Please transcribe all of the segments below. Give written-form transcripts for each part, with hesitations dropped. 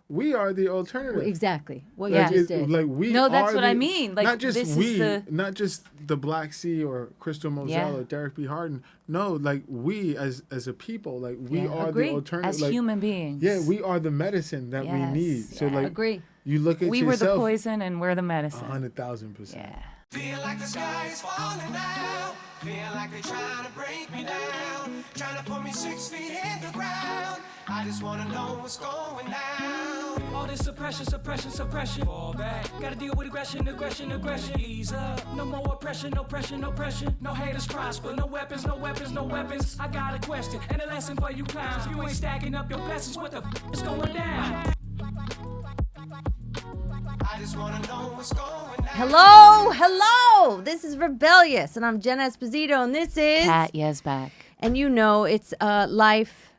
we are the alternative. Exactly. What Like, you just did. like we No, that's are what the, I mean. Like, not just this is we, the- not just the Black Sea or Crystal Moselle or Derrick B. Harden. No, like we as a people, like we are Agree. the alternative. As like, human beings. yeah, we are the medicine that we Yes, need. So yeah. like, Agree. you look at We were the yourself. poison and we're the medicine. 100,000%. Yeah. Feel like the sky is falling now. Feel like they're trying to break me down. Trying to put me 6 feet in the ground. I just wanna know what's going down. All this suppression, suppression, suppression. Fall back. Gotta deal with aggression, aggression, aggression. Ease up. No more oppression, no pressure, no pressure. No haters prosper. No weapons, no weapons, no weapons. I got a question and a lesson for you clowns. You ain't stacking up your blessings. What the is going down? I just wanna know what's going down. Hello. This is Rebellious, and I'm Jenna Esposito, and this is Cat Yezbak. And you know, it's life.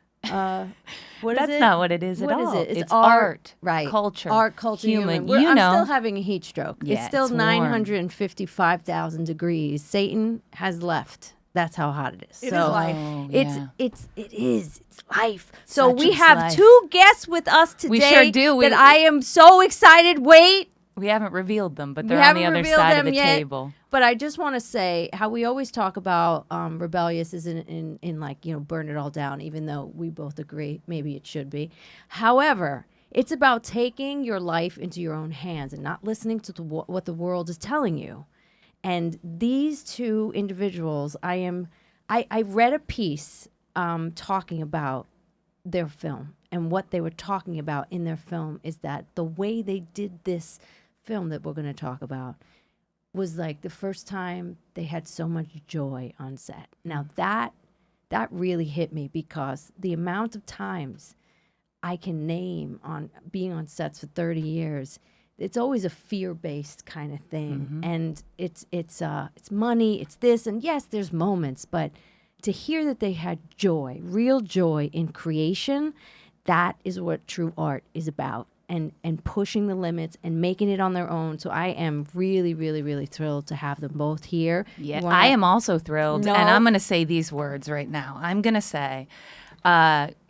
What is That's it? not what it is at What all. is it? It's art, right? culture, art, culture, human. We're- You I'm know. still having a heat stroke. Yeah, it's still it's warm. 955,000 degrees. Satan has left. That's how hot it is. It is life. It is. It's life. So Such we is have life. two guests with us today. We sure do. That I am so excited. Wait. We haven't revealed them, but We they're on haven't the other revealed side them of the yet, table. But I just want to say how we always talk about rebellious is in like, you know, burn it all down, even though we both agree maybe it should be. However, it's about taking your life into your own hands and not listening to what the world is telling you. And these two individuals, I read a piece talking about their film, and what they were talking about in their film is that the way they did this film that we're going to talk about was like the first time they had so much joy on set. Now that really hit me, because the amount of times I can name on being on sets for 30 years, it's always a fear-based kind of thing. And it's money, it's this, and yes, there's moments, but to hear that they had joy, real joy in creation, that is what true art is about. And pushing the limits and making it on their own. So I am really, really, really thrilled to have them both here. Yeah, I am also thrilled. No. And I'm going to say these words right now. I'm going to say,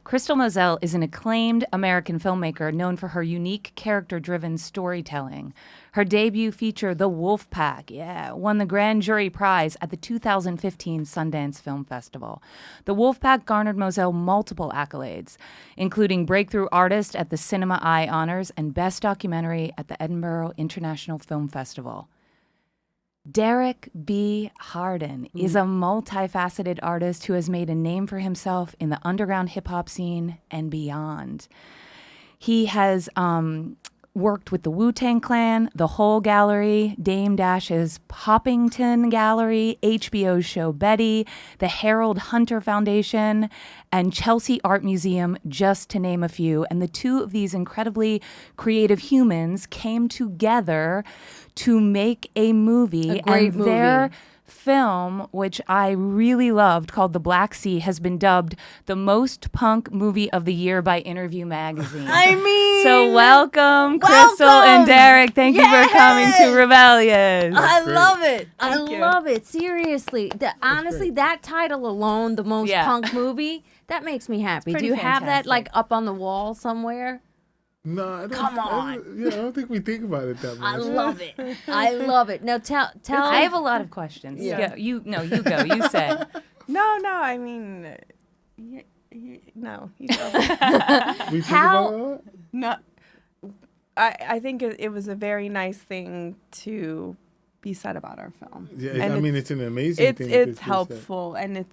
Crystal Moselle is an acclaimed American filmmaker known for her unique character-driven storytelling. Her debut feature, The Wolf Pack, won the Grand Jury Prize at the 2015 Sundance Film Festival. The Wolf Pack garnered Moselle multiple accolades, including Breakthrough Artist at the Cinema Eye Honors and Best Documentary at the Edinburgh International Film Festival. Derrick B. Harden is a multifaceted artist who has made a name for himself in the underground hip-hop scene and beyond. He has worked with the Wu-Tang Clan, the Whole Gallery, Dame Dash's Poppington Gallery, HBO's show Betty, the Harold Hunter Foundation, and Chelsea Art Museum, just to name a few. And the two of these incredibly creative humans came together to make a movie. A great movie. Their film, which I really loved, called The Black Sea, has been dubbed the most punk movie of the year by Interview Magazine. I mean, So welcome, Crystal and Derrick. Thank you for coming to Rebellious. I great. love it. I Thank you. love it. Seriously. Honestly, that title alone, the most Yeah. punk movie, that makes me happy. Do pretty you have that fantastic. like up on the wall somewhere? No, I don't, Come I don't think we think about it that much. I love it. I love it. Now tell I have a lot of questions. Yeah. You go. You say. No, I mean, no, you don't. We think How- about it a lot? No, I think it was a very nice thing to be said about our film. Yeah, And I mean, it's an amazing thing. It's helpful, and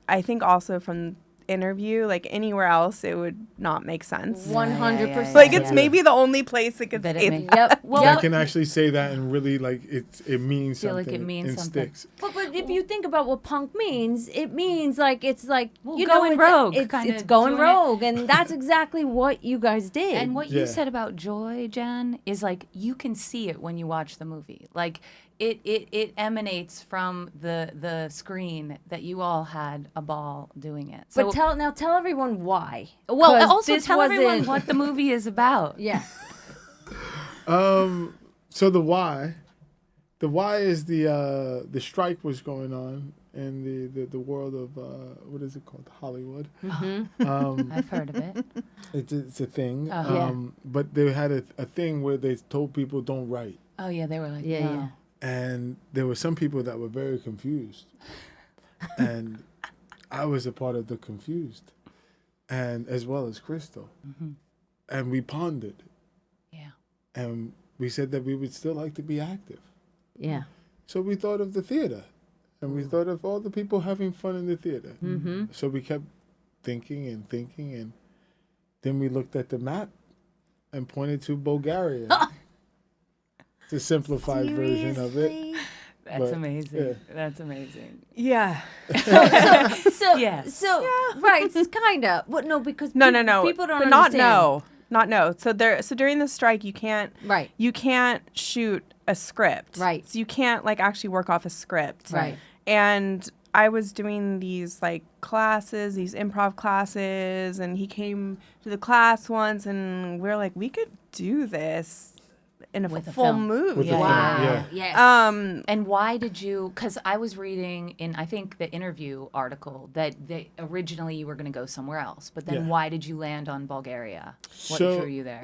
I think also from Interview, like anywhere else, it would not make sense. 100%. Like it's maybe the only place it could. That it It, may- Yep. Well, I can actually say that and really like it means Feel something. like it means and something. sticks. but if you think about what punk means, it means like it's like Well, you going know, rogue, It's kinda going doing it. rogue, and that's exactly what you guys did. And what Yeah. you said about joy, Jen, is like you can see it when you watch the movie. Like it emanates from the screen that you all had a ball doing it. So, but tell everyone why. well, 'Cause also this tell everyone wasn't- what the movie is about. Yeah. So the why is the strike was going on in the world of what is it called, Hollywood. I've heard of it. It's a thing. Yeah. But they had a thing where they told people don't write, Oh yeah, they were like, Yeah, no. yeah. and there were some people that were very confused, and I was a part of the confused, and as well as Crystal, and we pondered, Yeah. and we said that we would still like to be active. Yeah. So we thought of the theater, and we thought of all the people having fun in the theater. Mm-hmm. So we kept thinking, and then we looked at the map and pointed to Bulgaria. It's a simplified version of it. That's But, amazing. yeah. That's amazing. Yeah. So Yes. So right, it's kind of. Well, no, because No. people don't but not understand. not no. So during the strike, you can't shoot a script. Right. So you can't like actually work off a script. Right. And I was doing these like classes, these improv classes, and he came to the class once, and we're like, we could do this in a With a full film. movie. With a film, yeah. Yes. And why did you? Because I was reading in, I think, the interview article that originally you were going to go somewhere else, but then Yeah. why did you land on Bulgaria? What drew you there?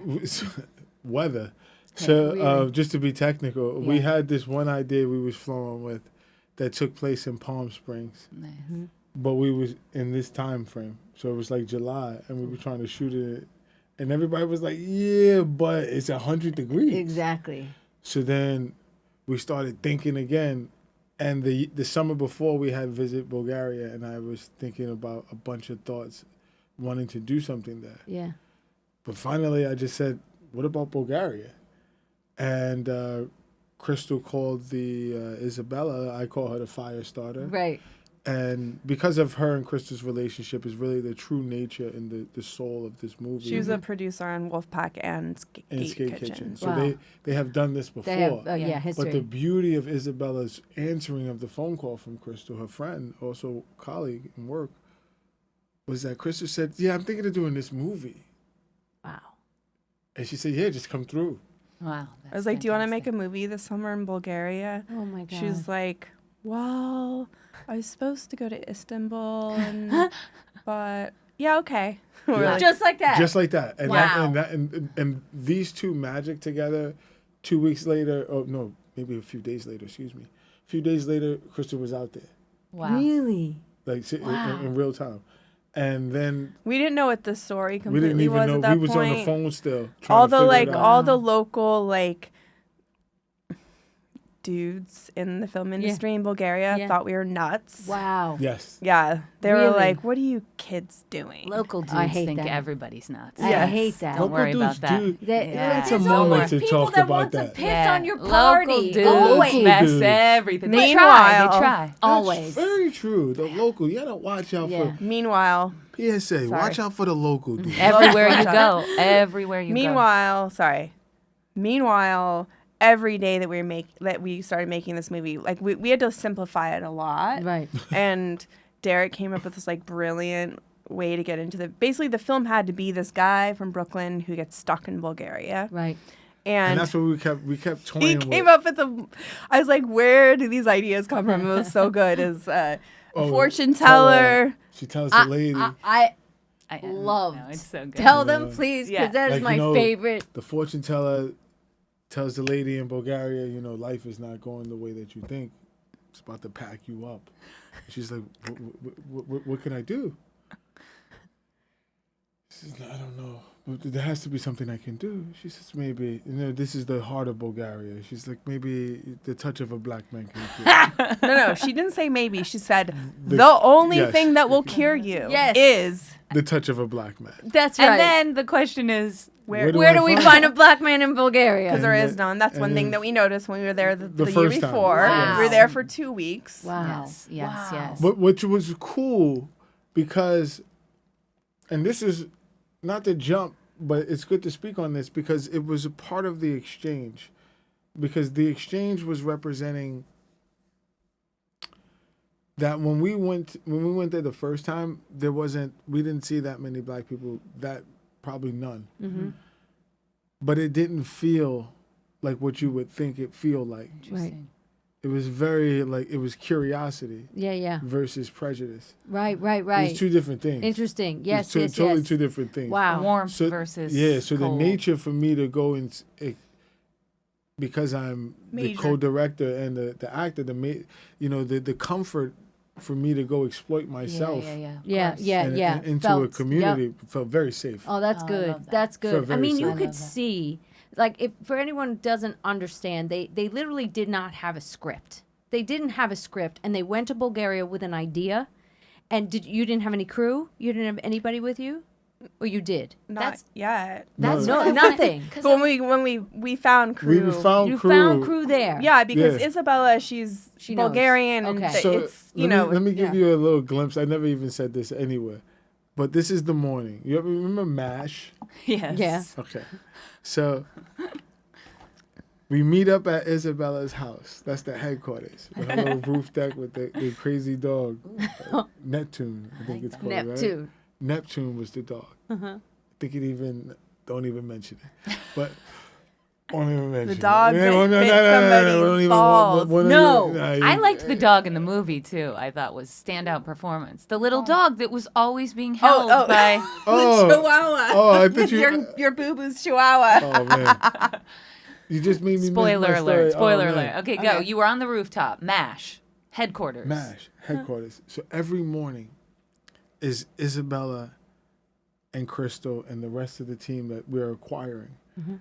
Weather. So really? just to be technical, we had this one idea we was flowing with that took place in Palm Springs, Nice. but we was in this time frame. So it was like July, and we were trying to shoot it, and everybody was like, "Yeah, but it's 100 degrees." Exactly. So then we started thinking again, and the summer before we had Visit Bulgaria, and I was thinking about a bunch of thoughts, wanting to do something there. Yeah. But finally, I just said, "What about Bulgaria?" And Crystal called the Isabella. I call her the fire starter. Right. And because of her and Crystal's relationship is really the true nature and the soul of this movie. She was a producer on Wolfpack and in Skate Skate Kitchen. So Wow. they have done this before. They have, history. But the beauty of Isabella's answering of the phone call from Crystal, her friend, also colleague in work, was that Crystal said, "Yeah, I'm thinking of doing this movie." Wow. And she said, "Yeah, just come through." Wow. I was like, do you want to make a movie this summer in Bulgaria? Oh my God. She's like, well, I was supposed to go to Istanbul, and, but yeah, okay. We're Yeah. like, Just like that. Just like that. And Wow. and these two magic together, 2 weeks later, oh no, maybe a few days later, excuse me. A few days later, Crystal was out there, Wow. Really? like Wow. in real time. And then we didn't know what the story we completely didn't even was know. at that We was point. on the phone still. Trying All to the figure like it out. all the local like dudes in the film industry in Bulgaria Yeah. thought we were nuts. Wow. Yes. Yeah, they were Really? like, "What are you kids doing?" Local dudes I hate think that. everybody's nuts. I Yes. hate that. Don't worry about that. Yeah. It's a There's moment always to people talk that about want to that. piss on your party. Local dudes Always. mess dudes. everything. They Meanwhile- try. Always. That's very true. The local, you gotta watch out Yeah. Meanwhile, for PSA. Watch out for the local dude. Everywhere you go. Everywhere you go. Meanwhile, every day that we started making this movie, like we had to simplify it a lot. Right. And Derrick came up with this like brilliant way to get into basically the film had to be this guy from Brooklyn who gets stuck in Bulgaria. Right. And And that's what we kept he toying came with. up with I was like, where do these ideas come from? It was so good. As a fortune teller. She tells the lady. I I love. No, it's so good. Tell them, please, because Yeah. that is Like, my you know, favorite. The fortune teller tells the lady in Bulgaria, life is not going the way that you think. It's about to pack you up. She's like, what can I do? She says, I don't know. There has to be something I can do. She says, maybe, this is the heart of Bulgaria. She's like, maybe the touch of a black man can cure. No, she didn't say maybe. She said the only yes. thing that will cure you Yes. is The touch of a black man. That's right. And then the question is, where Where do we I find a black man in Bulgaria? because there And is the- none. That's one and thing then that we noticed when we were there the year first time. before. Wow. We were there for 2 weeks. Wow. yes, yes, Wow. yes. But which was cool because, and this is not to jump, but it's good to speak on this because it was a part of the exchange. Because the exchange was representing that when we went there the first time, we didn't see that many black people, probably none. Mm-hmm. But it didn't feel like what you would think it feel like. Right. it was very like it was curiosity Yeah. versus prejudice. Right. It was two different things. Interesting. It Yes, was totally yes. two different things. Wow. Warmth So versus so cold. the nature for me to go and because I'm the Major. co-director and the actor, the comfort for me to go exploit myself Yeah. and into a Felt- community yep. felt very safe. Oh, that's Oh, I good. love that. That's Felt good. I very mean, you safe. could see, like, if for anyone who doesn't understand, they literally did not have a script. They didn't have a script, and they went to Bulgaria with an idea. And you didn't have any crew? You didn't have anybody with you, or you did? Not yet. That's No. nothing. But when we found crew. We found You crew. found crew there. Yeah, because Yeah. Isabella, she's She knows. Bulgarian, and Okay. So it's let me give you a little glimpse. I never even said this anywhere, but this is the morning. You ever remember MASH? Yes. Yeah. Okay, so we meet up at Isabella's house. That's the headquarters. With a little roof deck with the crazy dog, Neptune. I think it's called right? Neptune. Neptune was the dog. I think don't even mention it, but. Won't even mention The it. dog Yeah, bit no, somebody's won't even- balls. won't No. even- I liked the dog in the movie too. I thought was standout performance. The little dog that was always being held oh. by. Oh, Chihuahua. oh, I thought you. Your boo boo's Chihuahua. Oh man, you just made me. Spoiler miss my alert! story. Spoiler Oh, alert! man. Okay, go. Okay. You were on the rooftop. MASH headquarters. MASH headquarters. So every morning is Isabella and Crystal and the rest of the team that we're acquiring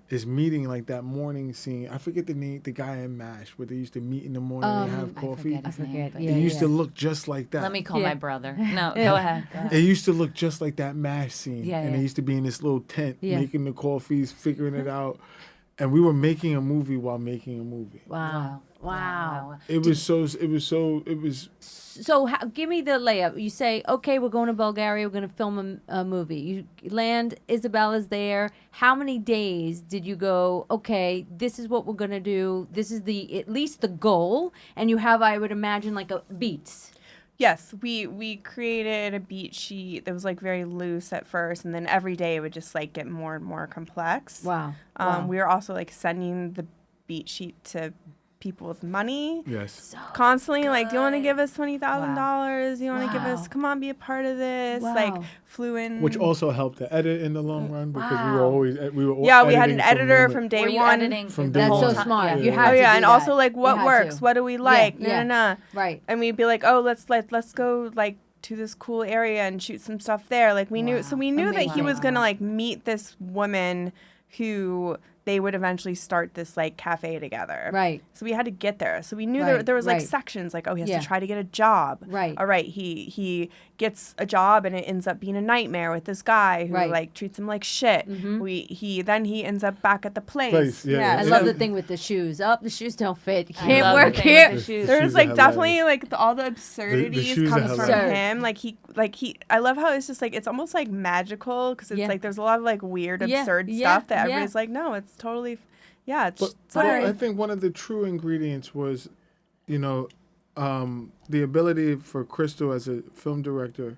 is meeting like that morning scene. I forget the name, the guy in MASH where they used to meet in the morning and have I coffee. forget his name, but- Yeah, It used to look just like that. Let me call Yeah. my brother. No, go ahead. Go ahead. It used to look just like that MASH scene. Yeah, and yeah. they used to be in this little tent Yeah. making the coffees, figuring it out. And we were making a movie while making a movie. Wow. It was so So give me the layup. You say, okay, we're going to Bulgaria. We're going to film a movie. You land. Isabella's there. How many days did you go? Okay, this is what we're going to do. This is at least the goal. And you have, I would imagine, like a beats. Yes, we created a beat sheet that was like very loose at first, and then every day it would just like get more and more complex. Wow. We were also like sending the beat sheet to people with money yes. constantly, like, do you want to give us $20,000? Do you want to give us? Come on, be a part of this. Wow. Like, flew in. Which also helped to edit in the long run because we were yeah, we had an editing editor moment. from day Were you one. editing From the day That's whole so one. time? smart. Yeah. You Oh, had Oh to yeah, do and that. also like You what had works, to. what do we like, yeah. Right. and we'd be like, oh, let's go like to this cool area and shoot some stuff there. Like we knew that he was gonna like meet this woman who they would eventually start this like cafe together. Right. So we had to get there. So we knew Right, there was like right. sections like, oh, he has Yeah. to try to get a job. Right. All right. He gets a job and it ends up being a nightmare with this guy who Right. like treats him like shit. He ends up back at the place. Yeah. I Yeah. love the thing with the shoes. Oh, the shoes don't fit. You I can't love work the thing here. with the shoes. There's shoes like are definitely hilarious. like all the absurdities shoes are comes from hilarious. him. Like he I love how it's just like it's almost like magical because it's Yeah. like there's a lot of like weird Yeah, absurd yeah, stuff that yeah. everybody's like, no, it's totally it's But sorry. I think one of the true ingredients was, the ability for Crystal as a film director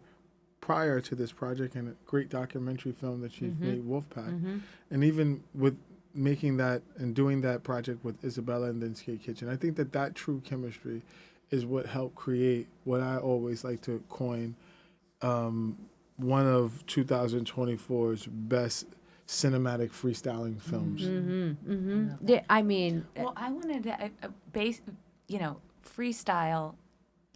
prior to this project and a great documentary film that she's made, Wolfpack, and even with making that and doing that project with Isabella and then Skate Kitchen, I think that true chemistry is what helped create what I always like to coin one of 2024's best cinematic freestyling films. Yeah, I mean, Well, I wanted to freestyle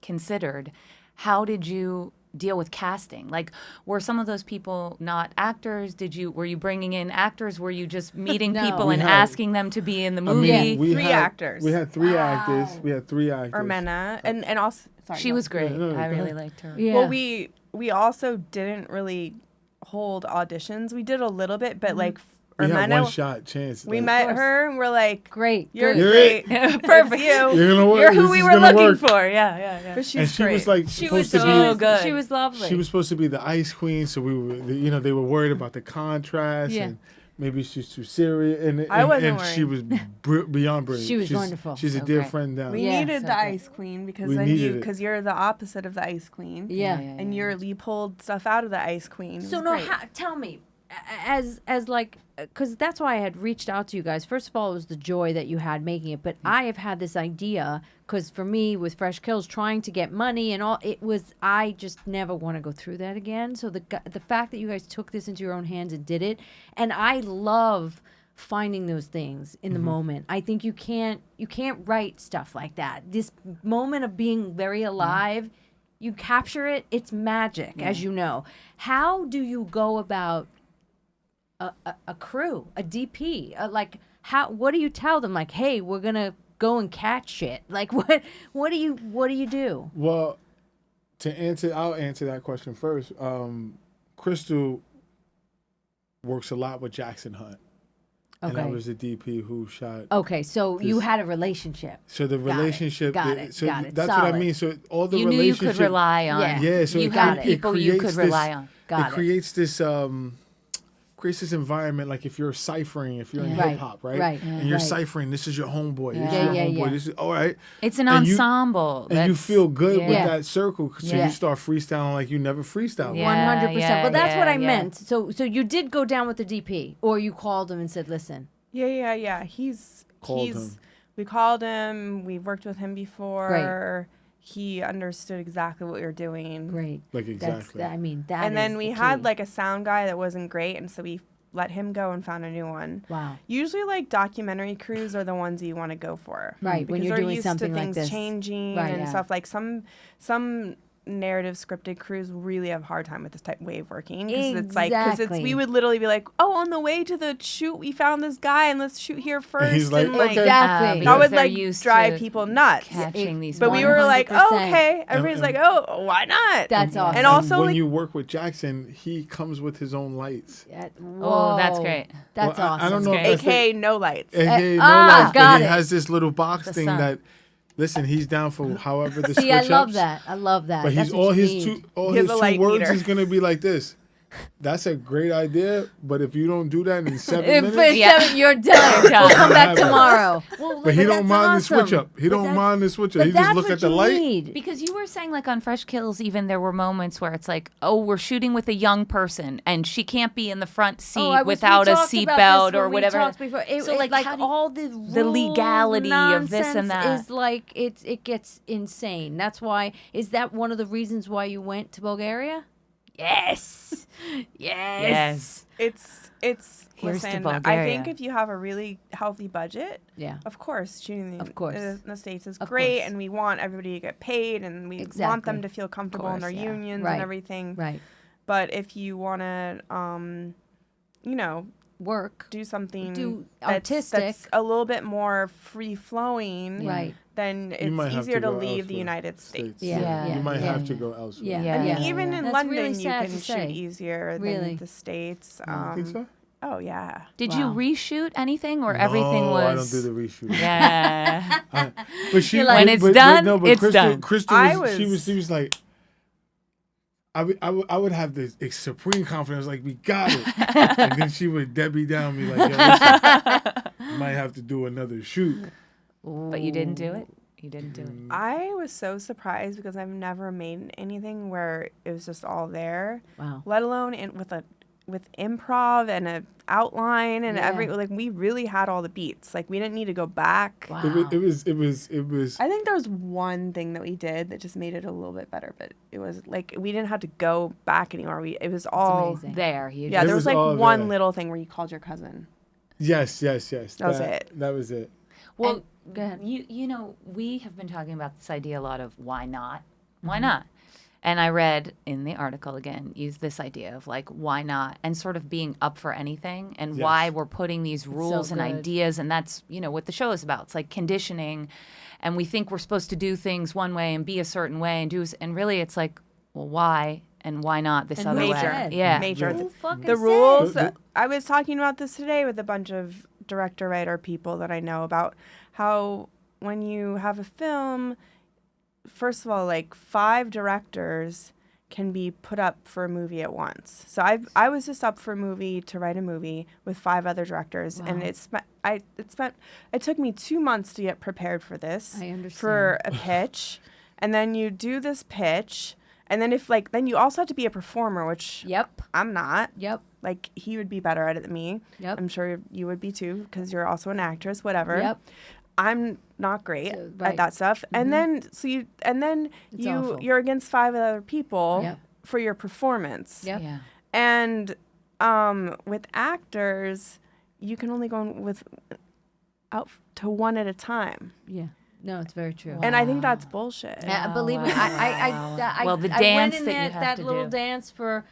considered. How did you deal with casting? Like, were some of those people not actors? Were you bringing in actors? Were you just meeting No. people We and had- asking them to be in the movie? Yeah. Three actors. We had three actors. We had three actors. Ermena and also sorry, She no. was great. no, I go really ahead. liked her. yeah. Well, we also didn't really hold auditions. We did a little bit, but like We had one Ermena, shot chance. we like, met course. her and we're like, Great. you're good. You're great. it. Perfect. You. You're gonna work. You're who This we is were gonna looking work. for. Yeah. But she's And she great. was like She supposed was to be. so good. She was lovely. She was supposed to be the ice queen, so we were, they were worried about the contrast Yeah. and maybe she's too serious. And I wasn't and she was beyond brilliant. She was She's- wonderful. She's a So dear great. friend down. We Yeah. needed So the good. ice queen because We then needed it. because you're the opposite of the ice queen. Yeah. And you pulled stuff out of the ice queen. It So was no, great. tell me, as like, because that's why I had reached out to you guys. First of all, it was the joy that you had making it, but I have had this idea, because for me with Fresh Kills, trying to get money and all, it was, I just never want to go through that again. So the fact that you guys took this into your own hands and did it, and I love finding those things in the moment. I think you can't write stuff like that. This moment of being very alive, you capture it, it's magic, as you know. How do you go about a crew, a DP? What do you tell them? Like, hey, we're gonna go and catch shit. Like, what do you do? Well, I'll answer that question first. Crystal works a lot with Jackson Hunt. And I was the DP who shot. Okay, so you had a relationship. So the relationship. Got it. So Got it. that's Solid. what I mean. So all the You knew you relationship. could rely on. Yeah. So you it had cre- it people you creates could rely on. Got it. creates this environment, like if you're ciphering, if you're in Right. hip hop, right? Right. And you're Right. ciphering, this is your homeboy. This Yeah, is your yeah, homeboy. yeah. This is all right. It's an And you- ensemble. And you feel good with Yeah. that circle, so Yeah. you start freestyling like you never freestyled. Yeah. 100%. But that's what I yeah. meant. So you did go down with the DP, or you called him and said, "Listen." Yeah. We called him. We've worked with him before. Great. He understood exactly what we were doing. Great. Like exactly. I mean, that. And then is we the had key. like a sound guy that wasn't great, and so we let him go and found a new one. Wow. Usually, like documentary crews are the ones you want to go for, Right, when Because you're they're doing used something to like things this. changing Right, and yeah. stuff. Like some narrative scripted crews really have a hard time with this type way of working, because it's like Exactly. we would literally be like, oh, on the way to the shoot we found this guy and let's shoot here first. he's like, and like okay. Exactly. because that would they're like used drive to people nuts. catching these. But we were like, 100%. oh, okay. Everybody's like, oh, why not? That's awesome. And also, when like, you work with Jackson, he comes with his own lights. Oh, that's Whoa. great. That's Well, awesome. I don't know if great. that's the- AKA no lights. AKA no ah, lights, but got he it. has this little box The thing sun. that, listen, he's down for however the See, switch I love ups. that. I love that. But That's he's what all you his need. two He has a two light words meter. is gonna be like this. That's a great idea, but if you don't do that in 7 If minutes, it's Yeah. 7, you're done. We'll come back Yeah. tomorrow. Well, but he don't that's mind awesome. the switch up. He But don't that's- mind the switch up. but He just that's look what at the you light. need. Because you were saying, like on Fresh Kills, even there were moments where it's like, oh, we're shooting with a young person and she can't be in the front seat without a seatbelt or whatever. So like, like how do- all the legality of this and nonsense that. is like it gets insane. That's why. Is that one of the reasons why you went to Bulgaria? Yes. Yes. It's Here's to listen, I Bulgaria. think if you have a really healthy budget, Yeah. of course, shooting Of course. in the States is Of great, course. and we want everybody to get paid, and we want Exactly. them to feel comfortable in their course, yeah. unions Right. and everything. Right. But if you want to, Work. do something Do that's artistic. a little bit more free flowing, Right. then You it's might have easier to go leave the elsewhere. United States. Yeah. Yeah. You might yeah. have to go elsewhere. Yeah. Yeah. I mean, Yeah. even in That's London, really you sad can to shoot say. easier Really? than the States. You think so? Oh, yeah. Did you Wow. reshoot anything or everything No, was? I don't do the reshoot. Yeah. But she, You're like- When it's done, no, but it's Crystal, done. Crystal I she was- was like, I would have this supreme confidence, like we got it, and then she would Debbie down me like, yo, listen, you might have to do another shoot. But you didn't do it. You didn't do it. I was so surprised because I've never made anything where it was just all there. Wow. Let alone with improv and a outline and Yeah. we really had all the beats. Like we didn't need to go back. Wow. It was. I think there was one thing that we did that just made it a little bit better, but it was like we didn't have to go back anymore. It was all amazing. There. You yeah. It There was was like all one there. little thing where you called your cousin. Yes. That was it. That was it. Well, Go ahead. you know, we have been talking about this idea a lot of why not? Why not? And I read in the article again, use this idea of like, why not? And sort of being up for anything and why Yes. we're putting these rules and good. ideas. And that's, you know, what the show is about. It's like conditioning. And we think we're supposed to do things one way and be a certain way and really it's like, well, why? And why not this And other who way? said? Yeah. Major. Who fucking The said? rules. The- I was talking about this today with a bunch of director writer people that I know about how when you have a film, first of all, like 5 directors can be put up for a movie at once. So I was just up for a movie to write a movie with 5 other directors, and it took me 2 months to get prepared for this. I understand. For a pitch, and then you do this pitch. And then if like, then you also have to be a performer, which Yep. I'm not. Yep. Like he would be better at it than me. Yep. I'm sure you would be too, because you're also an actress, whatever. Yep. I'm not great right. at that stuff. And then It's awful. you're against 5 other people Yep. for your performance. Yep. Yeah. And with actors, you can only go with out to one at a time. Yeah. No, it's very true. And I think that's bullshit. Believe me, I Well, the I dance went in that there, you have that to little do. dance for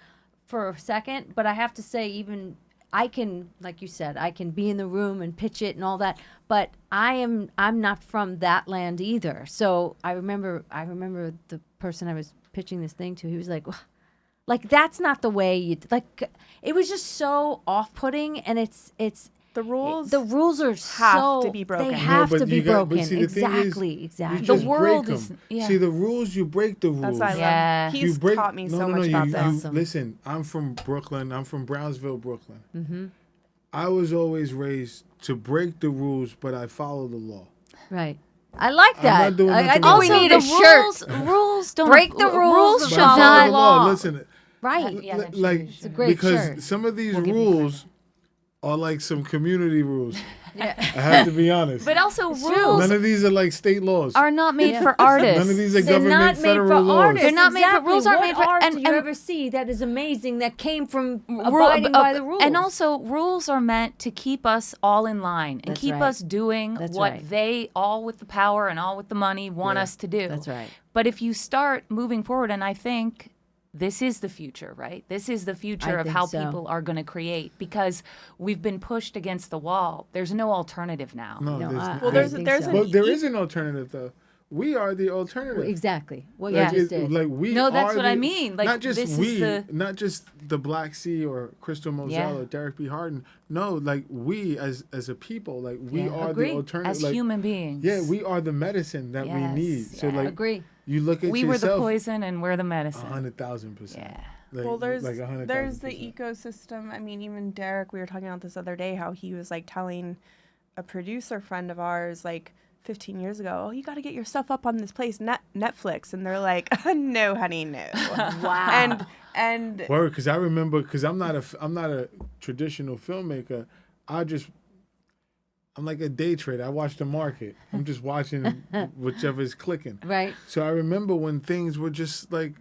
a second, but I have to say, even I can, like you said, I can be in the room and pitch it and all that, but I'm not from that land either. So I remember the person I was pitching this thing to. He was like that's not the way you like. It was just so off-putting, and it's. The rules The rules are have to be broken. They No, have but to be you got- but broken. see, the thing is, Exactly. You The just world break is- 'em. yeah. See, the rules, you break the rules. That's why I love Yeah. He's you break, taught me no, so no, much no, about you, this. you, listen, I'm from Brooklyn. I'm from Brownsville, Brooklyn. Mm-hmm. I was always raised to break the rules, but I follow the law. Right. I like that. not doing I nothing think wrong. we Also, need the a shirt. rules don't Break the rules, should but But I follow follow the the law. Listen, Right. Yeah, that's like true. a great because shirt. some of these We'll give you rules are like some community rules. Yeah. I have to be honest. But also, true. rules None of these are like state laws. are not made for artists. None of these are They're government not made federal for laws. artists. They're not made for- Exactly. rules aren't What made for- art and- do you and- ever see that is amazing that came from Ru- abiding by the rules? And also, rules are meant to keep us all in line and That's keep right. us doing That's what right. they, all with the power and all with the money, want Yeah. us to do. That's right. But if you start moving forward, and I think this is the future, right? This is the future I of think how so. people are going to create, because we've been pushed against the wall. There's no alternative now. No, No, there's, Well, there's, there's so. an well, there is an alternative though. We are the alternative. Exactly. What Yeah. you just did. Like we No, that's are what the, I mean. Like, not just this is we, the- not just the Black Sea or Crystal Moselle Yeah. or Derrick B. Harden. No, like we as a people, like we Yeah. are Agree. the alternative. As like, human beings. yeah, we are the medicine that we Yes, need. So yeah. like, Agree. you look at We were the yourself. poison and we're the medicine. 100,000%. Yeah. Like, Well, there's like 100,000%. there's the ecosystem. I mean, even Derrick, we were talking about this other day, how he was like telling a producer friend of ours like 15 years ago, oh, you got to get your stuff up on this place, Netflix, and they're like, no, honey, no. Wow. And Word, because I remember, because I'm not a traditional filmmaker. I'm like a day trader. I watch the market. I'm just watching whichever's clicking. Right. So I remember when things were just like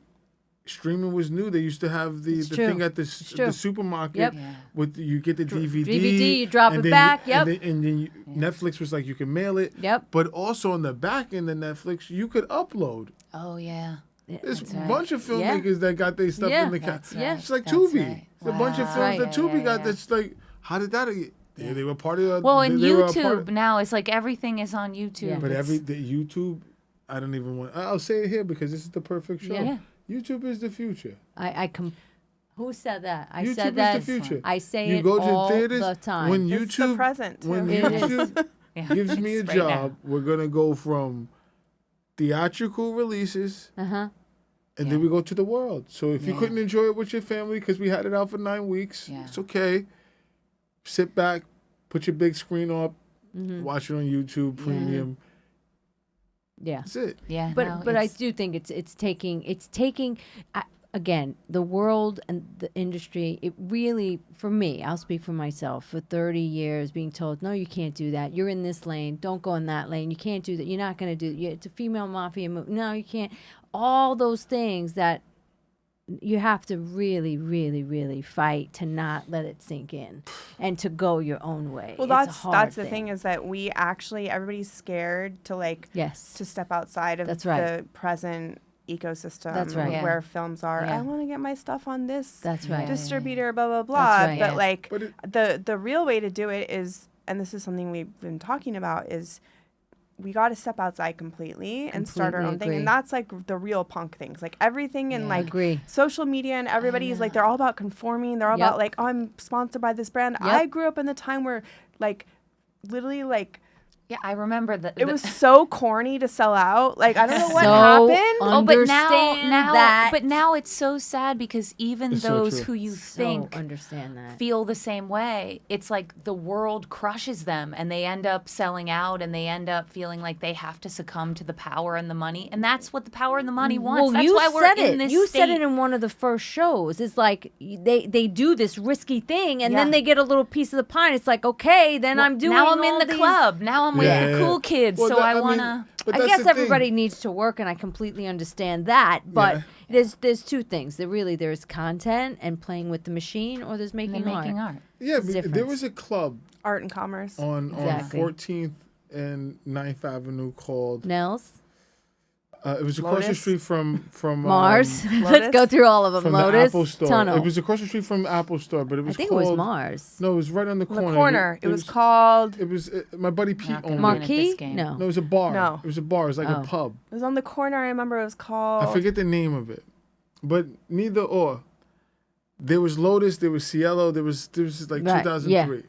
streaming was new. They used to have the true. thing at the true. supermarket Yep. Yeah. with you get the DVD. DVD, you drop and it then back, You, yep. And then Netflix was like you can mail it. Yep. But also on the back end of Netflix, you could upload. Oh, yeah. There's That's a right. bunch of Yeah. filmmakers that got their stuff Yeah. in the That's Yeah. right. It's like That's Tubi. right. There's a bunch of Wow. films that Yeah, Tubi yeah, got yeah. that's like, how did that get? They were part of Well, and they were a part YouTube of- now is like everything is on YouTube. Yeah. But It's- the YouTube, I don't even want. I'll say it here because this is the perfect show. Yeah. YouTube is the future. Who said that? I YouTube said that. is the future. I say You it go to all theaters the time. when It's the YouTube present, when too. It is. YouTube Yeah. gives me a It's right job. now. We're gonna go from theatrical releases. Uh-huh. And then we go to the world. So if you Yeah. couldn't enjoy it with your family because we had it out for 9 weeks, Yeah. it's okay. Sit back, put your big screen up, Mm-hmm. watch it on YouTube Premium. Yeah. That's it. Yeah. But no, I it's- do think it's taking again, the world and the industry, it really, for me, I'll speak for myself, for 30 years being told, no, you can't do that. You're in this lane. Don't go in that lane. You can't do that. You're not going to do it. It's a female mafia movie. No, you can't. All those things that you have to really, really, really fight to not let it sink in and to go your own way. well, It's a that's hard the thing is that we actually, everybody's scared to like Yes. to step outside of That's right. the present ecosystem That's right. Yeah. where films are. Yeah. I want to get my stuff on this That's right. distributor, blah blah blah. right. But Yeah. like But the real way to do it is, and this is something we've been talking about, is we got to step outside completely and start our Completely own thing, agree. and that's like the real punk things, like everything in Yeah. like Agree. social media and everybody is like they're all about conforming. They're all Yep. about like, oh, I'm sponsored by this brand. Yep. I grew up in the time where like literally like Yeah, I remember that. It was so corny to sell out. Like, I don't know what So happened. Oh, but now, Understand now, that. but now it's so sad because even It's so those true. who you think understand that. feel the same way, it's like the world crushes them and they end up selling out and they end up feeling like they have to succumb to the power and the money. And that's what the power and the money wants. Well, That's you why we're said in it. this You state. said it in one of the first shows. It's like they do this risky thing, and then Yeah. they get a little piece of the pie. And it's like, okay, then I'm doing. Now I'm in all the these- club. Now I'm with Yeah. the cool kids. Well, so that- I mean, want to. but I that's guess the thing. everybody needs to work, and I completely understand that. But there's two things. There's content and playing with the machine, or there's making art. Yeah, There's but there difference. was a club Art and commerce. on Exactly. 14th and 9th Avenue called. Nels, It was across the Lotus? street from Mars. Let's Lotus? go through all of them. from Lotus, the Apple Store. Tunnel. It was across the street from Apple Store, but it I was think called. it was Mars. No, it was right on the The corner. corner. It was called. It was my buddy Pete Not gonna owned win it. at Marquee? this game. No. No, it was a bar. No. It was a bar. It was like Oh. a pub. It was on the corner. I remember it was called. I forget the name of it, but neither or. There was Lotus. There was Cielo. There was like Right, 2003. yeah.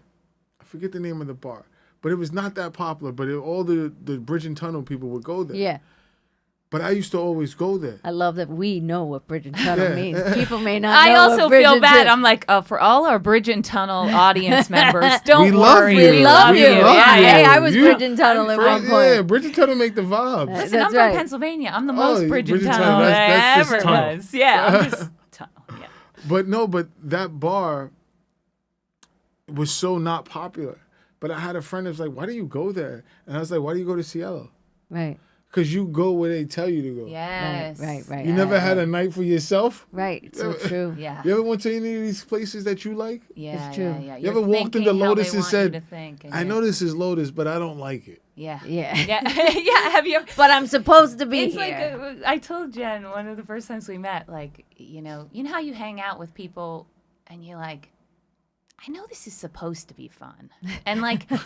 I forget the name of the bar, but it was not that popular. But all the Bridge and Tunnel people would go there. Yeah. But I used to always go there. I love that we know what Bridge and Tunnel Yeah. means. People may not I know also what Bridge feel and bad. Tunnel- I'm like, for all our Bridge and Tunnel audience members, don't We love worry. you. We love We you. love Yeah, you. hey, I was You- Bridge and Tunnel at one point. Yeah, Bridge and Tunnel make the vibes. Listen, That's I'm right. from Pennsylvania. I'm the Oh, most Bridge and Bridge and Tunnel Tunnel, that's I just ever tunnel. was. Yeah, I'm just tunnel. Yeah. But that bar was so not popular. But I had a friend that was like, why do you go there? And I was like, why do you go to Cielo? Right, Because you go where they tell you to go. Yes. right. You never had a night for yourself? Right, so true. Yeah. You ever went to any of these places that you like? Yeah, It's true. Yeah, yeah. You ever walked into thinking how Lotus they and want you said, to think, and I you're- know this is Lotus, but I don't like it. Yeah. Yeah. Yeah. Yeah. Have you? But I'm supposed to be It's here. like I told Jen one of the first times we met, like, you know how you hang out with people and you're like, I know this is supposed to be fun, and like, I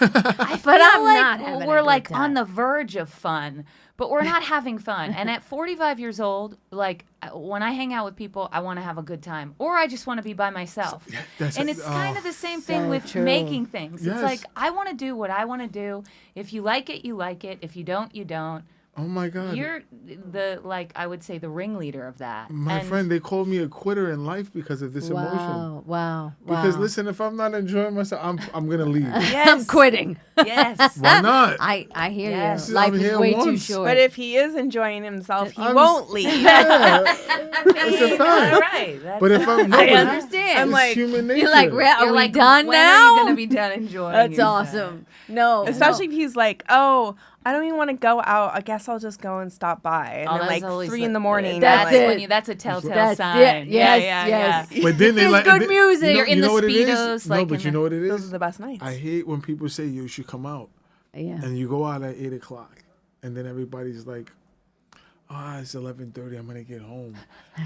feel I'm like not having a we're good like time. on the verge of fun, but we're not having fun. And at 45 years old, like when I hang out with people, I want to have a good time, or I just want to be by myself. That's And it's kind of the same thing so with true. making things. Yes. It's like I want to do what I want to do. If you like it, you like it. If you don't, you don't. Oh my God. You're I would say the ringleader of that. My And friend, they called me a quitter in life because of this emotion. Wow. Because listen, if I'm not enjoying myself, I'm gonna leave. Yes. I'm quitting. Yes. Why not? I hear Yes. you. Life I'm is here way too once. short. But if he is enjoying himself, he I'm- won't leave. Yeah, it's a All fact. right. That's But if I'm, no, I but understand. I'm it's like, human nature. You're like, are You're we like, done when now? are you gonna be done enjoying? That's yourself? awesome. No, Especially if he's like, oh, I don't even want to go out. I guess I'll just go and stop by. And Oh, then that's like always 3 in the morning. That's I'm like, it. When you, that's a telltale That's sign. it. Yeah, Yes, yeah, yes. yeah. But then they There's like good they- music. You know, You're in you the know what it is? Speedos, No, like but in you know what it those is? are the best nights. I hate when people say you should come out yeah. and you go out at 8:00 and then everybody's like, it's 11:30. I'm gonna get home,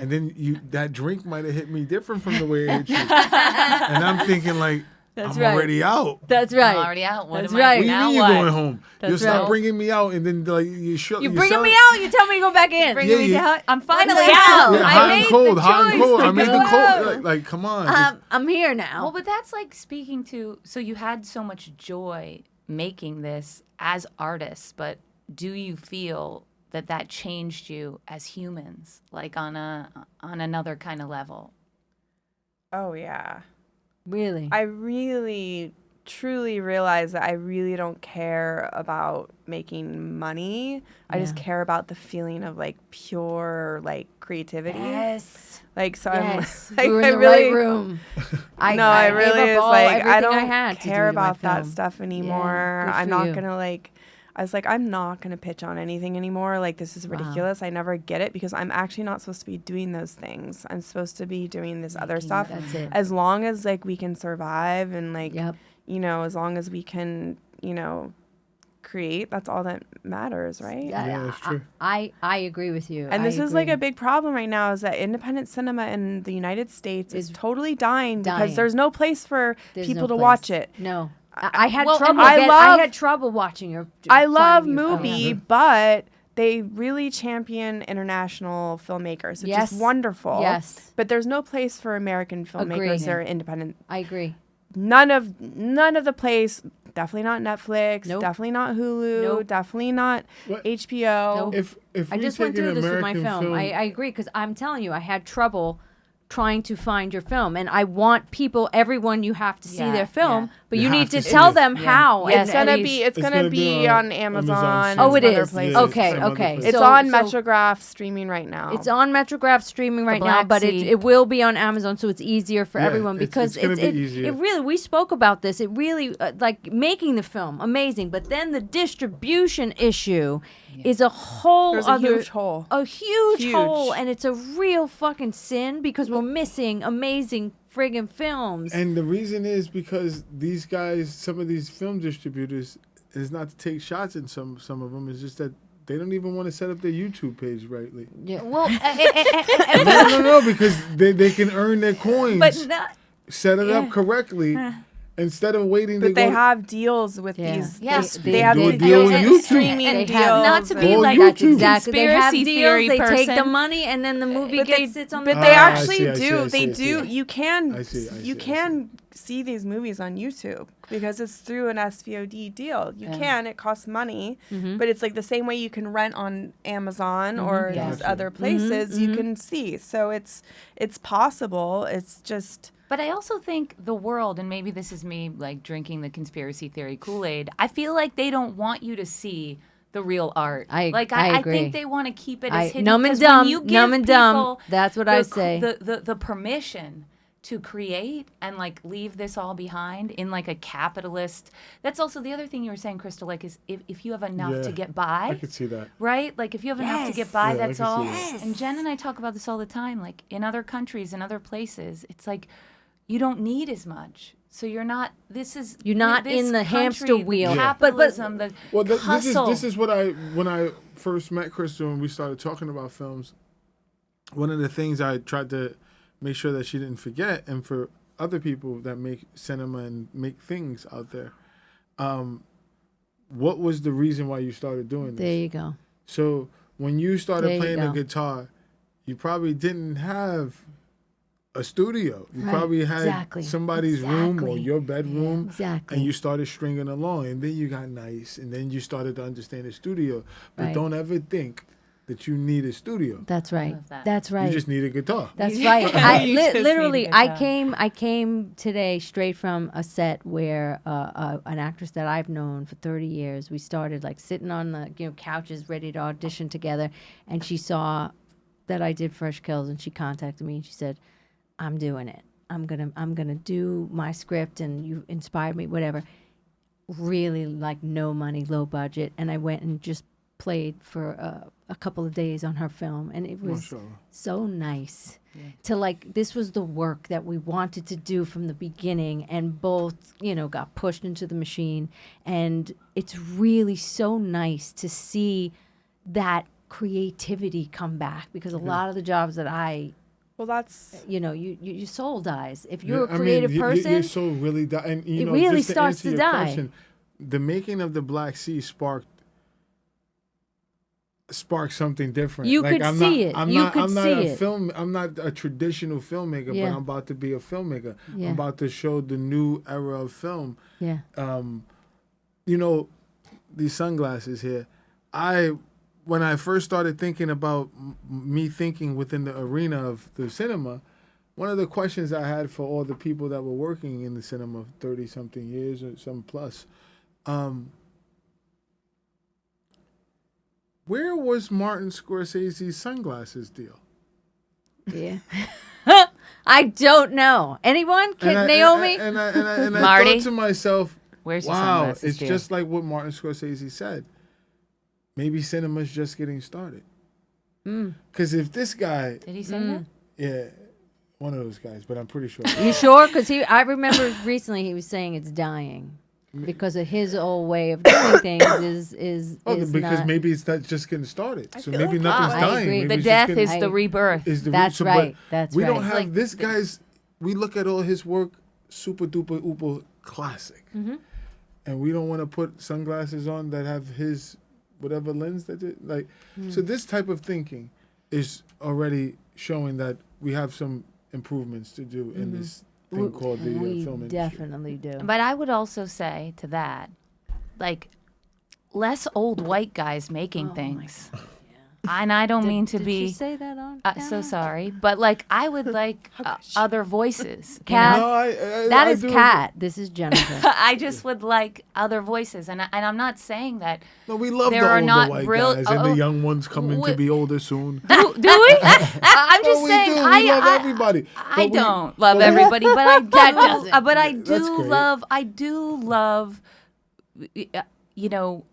and then that drink might have hit me different from the way it hit you, and I'm thinking like, That's I'm right. already out. That's I'm right. already out. What That's am I right. What do you now mean what? you're going home? That's You stop right. bringing me out, and then like you Bringing me out. You tell me to go back in. Bringing me yeah. down. I'm finally the out. hell? Yeah, I hot made and cold, the hot and choice cold. to I made go the out. cold. Like come on. just- I'm here now. Well, but that's like speaking to. So you had so much joy making this as artists, but do you feel that changed you as humans, like on another kind of level? Oh, yeah. Really? I really, truly realize that I really don't care about making money. I just Yeah. care about the feeling of like pure like creativity. Yes. Like, so Yes. I'm like, We were in I the really, right room. I I gave really up is all- like, I everything don't had to do care to my about that film. stuff anymore. good I'm for not you. gonna like, I was like, I'm not gonna pitch on anything anymore. Like, this is ridiculous. I never get it because I'm actually not supposed to be doing those things. I'm supposed to be doing this other stuff. That's it. As long as like we can survive and like, Yep. you know, as long as we can, you know, create, that's all that matters, right? Yeah, that's true. I agree with you. And I this is like agree. a big problem right now is that independent cinema in the United States is Is totally dying dying. because there's no place for There's people no to place. watch it. No. I had well, trouble. and I had trouble watching your. I love finding your film. Mubi, but they really champion international filmmakers, which Yes. is wonderful. Yes. But there's no place for American filmmakers Agreed. that are independent. I agree. None of the place definitely not Netflix, Nope. definitely not Hulu, Nope. definitely not What? HBO. Nope. If I we just take went through an this with my American film. I agree, because I'm telling you, I had trouble trying to find your film, and I want people, everyone, you have to see Yeah, their film, yeah. but You you have need to to see tell it. them Yeah. how. Yes, It's gonna and be he's- it's gonna be on Amazon. Oh, and it other is. places. Okay, some other okay. places. It's So- on so- Metrograph streaming right now. It's on Metrograph streaming right now, Black but Sea. it will be on Amazon, so it's easier for Yeah, everyone, it's- because it's gonna be easier. it really, we spoke about this. It really, like, making the film amazing, but then the distribution issue is a whole There's a other huge hole. a huge Huge. hole, and it's a real fucking sin, because we're missing amazing friggin' films. And the reason is because these guys, some of these film distributors, is not to take shots in some of them. It's just that they don't even want to set up their YouTube page rightly. Yeah, well, No, because they can earn their coins. but not. Set it up correctly instead of waiting to But they go. have deals with Yeah. these. Yeah, They have do a these deal deals with with YouTube. streaming They deals. have- Not to be Go like YouTube. That's exactly. They have conspiracy deals. theory They take the person. money, and then the movie But they, sits on but the. they Ah, I actually see, I see, do. I see, They I do. see. You can. I see, I You see, I can see these movies on YouTube because it's through an SVOD deal. You can. It costs money, but it's like the same way you can rent on Amazon or Yeah. these Gotcha. other places. You can see. So it's possible. It's just. But I also think the world, and maybe this is me like drinking the conspiracy theory Kool-Aid, I feel like they don't want you to see the real art. I I agree. think they want to keep it as hidden. Numb and 'cause when dumb, you give numb and dumb. people That's what I the say. The permission to create and like leave this all behind in like a capitalist. That's also the other thing you were saying, Crystal, like is if you have enough Yeah, to get by. I could see that. Right? Like if you have enough to get by, Yeah, I that's can see all. that. And Jen and I talk about this all the time. Like in other countries, in other places, it's like you don't need as much. So you're not. This is You're not this in the hamster country, wheel. The Yeah. capitalism, the Well, hustle. this is what when I first met Crystal and we started talking about films. One of the things I tried to make sure that she didn't forget, and for other people that make cinema and make things out there, what was the reason why you started doing this? There you go. So when you started There you playing the go. guitar, you probably didn't have a studio. You Right. probably had Exactly. somebody's room or Exactly. your bedroom, Exactly. and you started stringing along, and then you got nice, and then you started to understand the studio. But Right. don't ever think that you need a studio. That's right. love that. That's right. You just need a guitar. That's right. I You just need literally, to get I came today straight from a set where an actress that I've known for 30 years. We started like sitting on the couches, ready to audition together, and she saw that I did Fresh Kills, and she contacted me and she said, "I'm doing it. I'm gonna do my script, and you inspired me, whatever." Really like no money, low budget, and I went and just played for a couple of days on her film, and it was Mashallah. so nice to like, this was the work that we wanted to do from the beginning, and both got pushed into the machine, and it's really so nice to see that creativity come back, because a lot of the jobs that I Well, that's. your soul dies if Yeah, you're a I mean, creative your person. soul really die. And It really just starts answer to your die. question, the making of the Black Sea sparked something different. You could see it. I'm You not, could I'm not see a it. film. I'm not a traditional filmmaker, Yeah. but I'm about to be a filmmaker. Yeah. I'm about to show the new era of film. Yeah. These sunglasses here. When I first started thinking about me thinking within the arena of the cinema, one of the questions I had for all the people that were working in the cinema 30 something years or some plus, where was Martin Scorsese's sunglasses deal? Yeah. I don't know. Anyone? Naomi? And I Marty? thought to myself, Where's your wow, sunglasses, it's dear? just like what Martin Scorsese said. Maybe cinema's just getting started. Because if this guy, Did he say that? yeah, one of those guys, but I'm pretty sure. You sure? Because I remember recently he was saying it's dying because of his old way of doing things is because not. maybe it's not just getting started. So feel maybe like nothing's I dying. agree. Maybe The it's just death getting- is the rebirth. is the That's root. right. But That's we right. don't have like this guy's. We look at all his work, super duper uber classic, and we don't want to put sunglasses on that have his whatever lens that it like. So this type of thinking is already showing that we have some improvements to do in this thing called the we film industry. definitely do. But I would also say to that, like, less old white guys making things. And I don't mean to did be you say that on? so sorry, but like I would like other voices. Cat. No, That I is do- Cat. This is Jennifer. I just would like other voices, and I'm not saying that. No, we love There the are older not white real- guys, and the young ones coming to we- be older soon. Do we? I'm just we saying. do. I We love I- everybody. I But we- don't love but we- everybody, but I do. doesn't. But I That's do great. love. I do love. You know,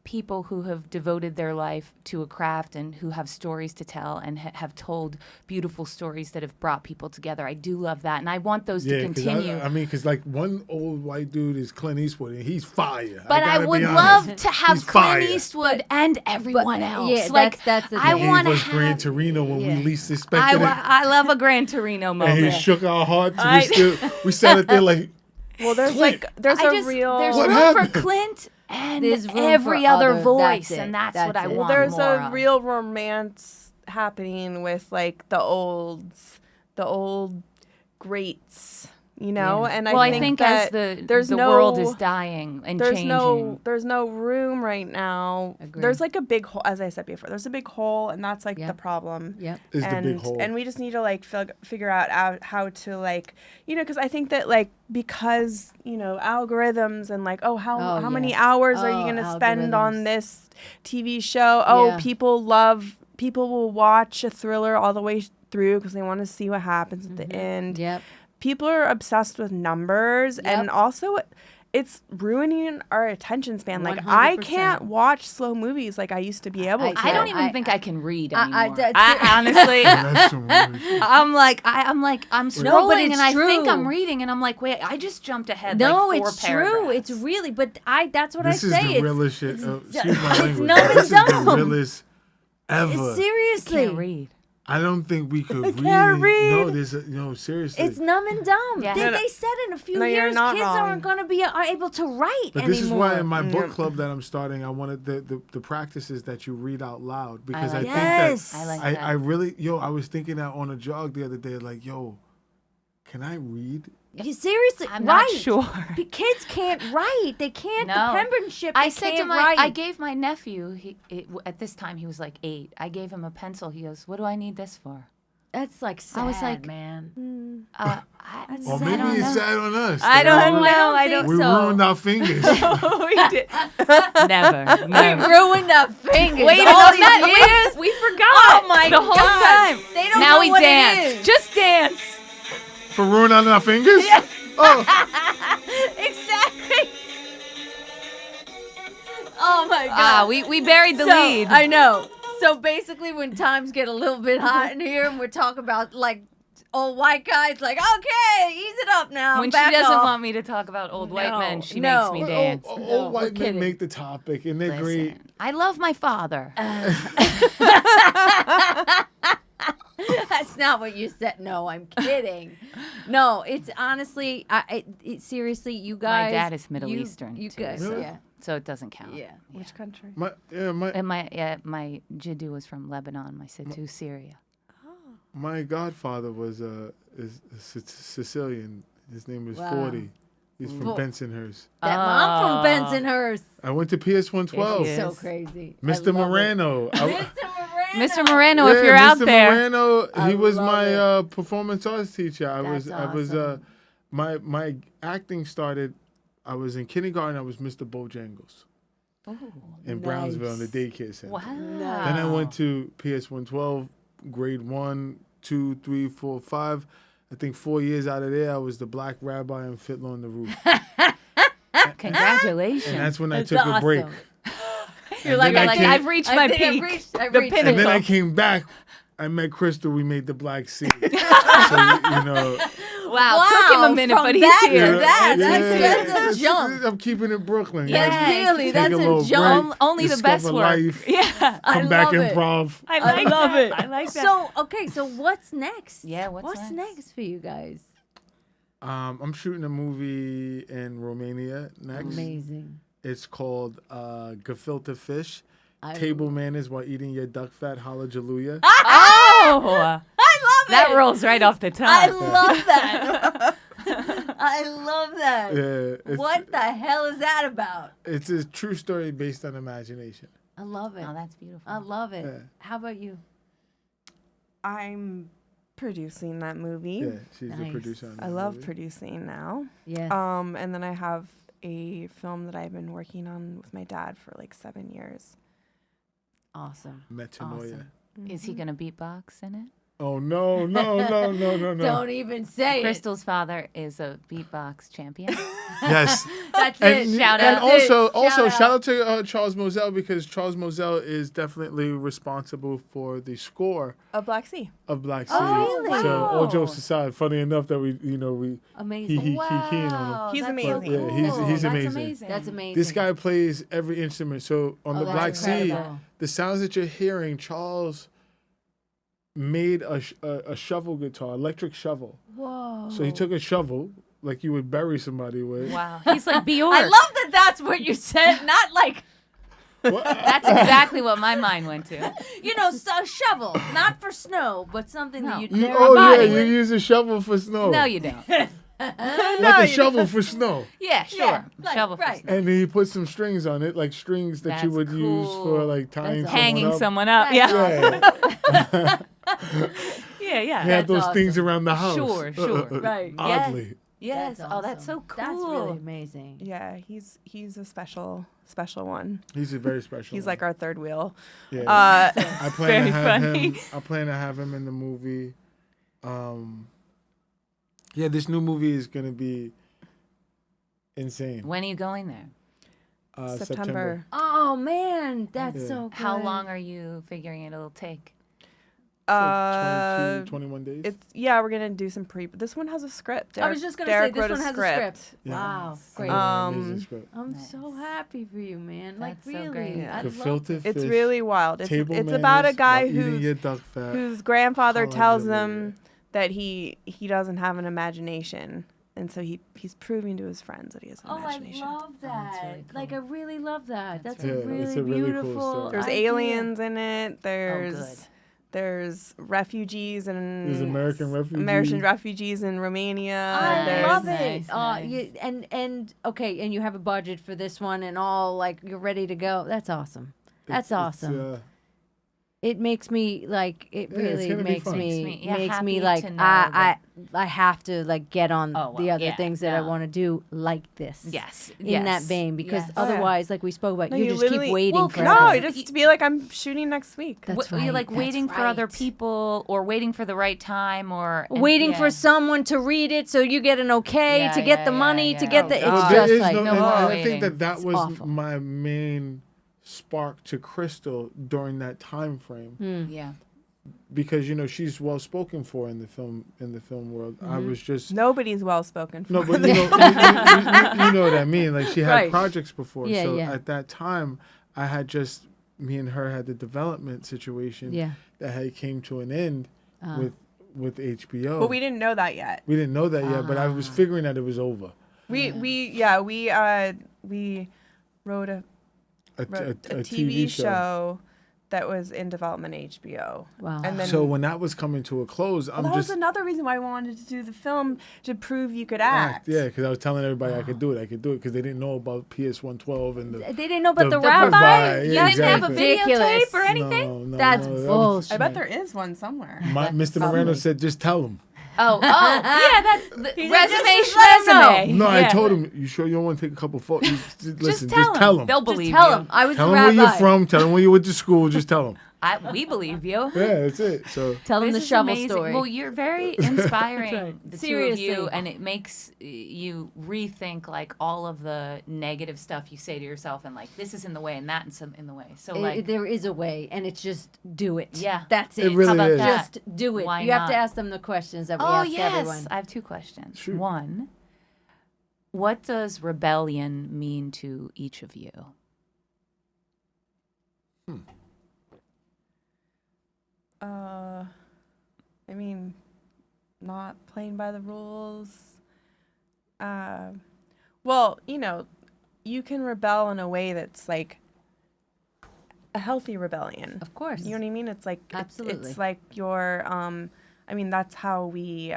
people who have devoted their life to a craft and who have stories to tell and have told beautiful stories that have brought people together. I do love that, and I want those to 'cause continue. I mean, because like one old white dude is Clint Eastwood, and he's fire. But I gotta would be love honest. to have He's Clint fire. Eastwood and everyone else. yeah, like that's the I thing. He want to was Gran have. Torino when Yeah. we least expected it, I love a Gran Torino and he moment. shook our hearts. I- We sat it there like, Well, there's Clint. there's I a just, real there's What room happened? for Clint and There's room every for other other- voice, that's it. and that's That's what I it. want. there's more a of. real romance happening with like the old greats, you know. And Well, I think think that as there's the no, world is dying and there's changing. there's no room right now. Agree. There's like a big hole, as I said before. There's a big hole, and that's like Yep. the problem. Yep. is the and big hole. and we just need to like figure out how to like, you know, because I think that like because, you know, algorithms and like, how many yes. hours are you Oh, gonna spend on algorithms. this TV show? Oh, Yeah. people will watch a thriller all the way through because they want to see what happens at the end. Yep. People are obsessed with numbers, and Yep. also it's ruining our attention span. Like I 100%. can't watch slow movies like I used to be able to. I don't even I- think I can read I- anymore. that's I it. honestly, That's some weird shit. I'm scrolling it's and I think true. I'm reading, and I'm like, wait, I just jumped ahead. No, like 4 it's paragraphs. true. It's really, but that's what This I is say. the It's realest shit. Excuse my it's language. numb and This is the dumb. realest ever. seriously. Can't read. I don't think we could can't really. No, read. there's seriously. It's numb and dumb. Yeah. They said in a few No, you're years, not kids wrong. aren't going to be able to write But anymore. this is why in my book club that I'm starting, I wanted the practices that you read out loud because I, like think Yes. that I like that. I really I was thinking that on a jog the other day, like can I read? You seriously, I'm right? not sure. The kids can't write. They can't. No. The penmanship. I they said to can't my, write. I gave my nephew. At this time he was like 8. I gave him a pencil. He goes, "What do I need this for?" That's like sad, I was like, man. I Or don't maybe it's know. sad on us. I that don't we- know. I think don't. We so. ruined our fingers. we did. Never. We Never. ruined our fingers. Wait, all no, these that- years. we forgot. Oh my the whole God. time. They don't now know we what it dance. is. Just dance. For ruining our fingers? Oh, Exactly. Oh my God. We buried the So, lead. I know. So basically, when times get a little bit hot in here, and we're talking about like old white guys, like, okay, ease it up now. when she back doesn't off. want me to talk about old white No, men, she no. makes me dance. old No, we're white men kidding. make the topic, and they're great. Listen, I love my father. That's not what you said. No, I'm kidding. No, it's honestly, seriously, you guys. My dad is Middle you- Eastern You too, guys, Really? yeah, so it doesn't count. yeah. Which country? And my Jiddu was from Lebanon. My Sidhu, Syria. My godfather was is Sicilian. His name was Wow. 40. He's from Vo- Bensonhurst. That mom from Bensonhurst. I went to PS 112. Yes. So crazy. I Mr. love it. Moreno. Mr. Moreno, if you're out Mr. there. Moreno, I he was love my it. performance arts teacher. I was awesome. my acting started. I was in kindergarten. I was Mr. Bojangles in Brownsville in the daycare center. Wow. Then I went to PS 112, grade 1, 2, 3, 4, 5. I think 4 years out of there, I was the black rabbi in Fiddler on the Roof. Congratulations. And that's when I That's took a break. awesome. You're And like, then I came- I've reached my peak. I've The reached pinnacle. And then I came back. I met Crystal. We made the Black Sea. So, you know. Wow, took him a minute, from but he's that here. to that. Yeah. That's a jump. I'm keeping it Brooklyn. Yeah. Like, Really, take that's a little jump. break, Only the best discover work. life, Yeah. I come back love it. improv. I love it. I like that. So okay, so what's next? Yeah, what's next? next? For you guys? I'm shooting a movie in Romania next. Amazing. It's called Gefilte Fish. I- Table manners while eating your duck fat. Hallelujah. Oh, I love that it. rolls right off the tongue. I love that. I love that. Yeah, What the hell is that about? It's a true story based on imagination. I love it. Oh, that's beautiful. I love it. Yeah. How about you? I'm producing that movie. Yeah, she's the Nice. producer on that I love movie. producing now. Yes. And then I have a film that I've been working on with my dad for like 7 years. Awesome. Metanoia. Awesome. Is he gonna beatbox in it? Oh, no. Don't even say Crystal's father is a beatbox champion. Yes. That's And, it. Shout and out. also Shout shout out to Charles Moselle, because Charles Moselle is definitely responsible for the score Of Black Sea. of Black Sea. Oh, really? So all Wow. jokes aside, funny enough that we Amazing. he keying on him. He's that's amazing. So Yeah, he's cool. amazing. That's amazing. This guy plays every instrument. So on the that's Black Sea, incredible. the sounds that you're hearing, Charles made a shovel guitar, electric shovel. Whoa. So he took a shovel, like you would bury somebody with. Wow, he's like Bjork. I love that that's what you said, not like, That's exactly what my mind went to. so shovel, not for snow, but something that No. you'd You, bury oh a yeah, body you with. use a shovel for snow. No, you don't. like a shovel for snow. Yeah, sure. Yeah, like, Shovel for right. snow. And he put some strings on it, like strings that you That's would use for cool. like tying That's Hanging someone someone up. up. Yeah. Yeah. Yeah, yeah. He had That's those awesome. things around the house. Sure. Right. Oddly. Yes. That's Oh, that's so awesome. cool. That's really amazing. Yeah, he's a special one. He's a very special He's one. like our third wheel. Yeah. Uh, I plan to very have funny. him. I plan to have him in the movie. Yeah, this new movie is gonna be insane. When are you going there? September. Oh man, that's Yeah. so good. How long are you figuring it'll take? 22, 21 days. We're gonna do some This one has a script. I was just gonna Derrick say this wrote one has a script. Yeah. Wow, great. Amazing script. I'm Nice. so happy for you, man. Like That's so really, great. Yeah. I The love filter It's fish, really wild. It's table about a manners guy while eating your whose duck fat. grandfather How I tells love him that he doesn't have an imagination, and so he's proving to his friends that he has an Oh, I imagination. love that. that's really Like I cool. really love that. That's Yeah, a it's really a really cool beautiful. story. There's idea. aliens in it. good. There's refugees and There's American refugees. American refugees in Romania. I There's- love it. Nice, nice. And okay, and you have a budget for this one and all, like you're ready to go. That's awesome. That's awesome. It makes me like it Yeah, it's really gonna be makes fun. me Makes me happy like to know I have to like get on Oh, the well, other yeah, things that I no. want to do like this. Yes. In that vein, because Yes. otherwise, like we spoke about, No, you you just keep literally- waiting Well, for No, But just to be like, I'm shooting next week. That's You're right, like that's waiting for other right. people or waiting for the right time or and- waiting yeah. for someone to read it so you get an okay Yeah, to get the yeah, money to yeah. get Oh, the. It's God. There just is like no, no and more I waiting. think that It's was awful. my main spark to Crystal during that time frame. Yeah. Because she's well spoken for in the film world. I Mm-hmm. was just Nobody's well spoken for. no, but you know what I mean. Like she had Right. projects before, Yeah, so yeah. at that time, I had just me and her had the development situation Yeah. that had came to an end with HBO. But we didn't know that yet. We didn't know that yet, but I was figuring that it was over. We wrote a A TV show that was in development at HBO. Wow. And then So when that was coming to a close, I'm that just was another reason why I wanted to do the film, to prove you could act. Yeah, because I was telling everybody I could do it, because they didn't know about PS 112 and the. They didn't know about the provide, rabbi. yeah, You didn't have a exactly. videotape or anything? No, That's that was- bullshit. I bet there is one somewhere. Mr. Moreno said, just tell him. Oh, yeah, that's the He said, resume just let 'em know. schmesume. No, I Yeah. told him, you sure you don't want to take a couple photos? Listen, Just just tell him. They'll Just believe tell you. him I was Tell the him rabbi. where you're from. Tell him where you went to school. Just tell him. We believe you. Yeah, that's it. So Tell him This the is shovel amazing. story. Well, you're very inspiring, the two Seriously. of you, and it makes you rethink like all of the negative stuff you say to yourself, and like this is in the way, and that's in the way. So like, There is a way, and it's just do it. Yeah. That's it. It really How about is. that? Just do it. Why you have to not? ask them the questions that we oh ask yes, everyone. I have two questions. Shoot. One, what does rebellion mean to each of you? I mean, not playing by the rules. Well, you can rebel in a way that's like a healthy rebellion. Of course. You know what I mean? It's like Absolutely. It's like your I mean, that's how we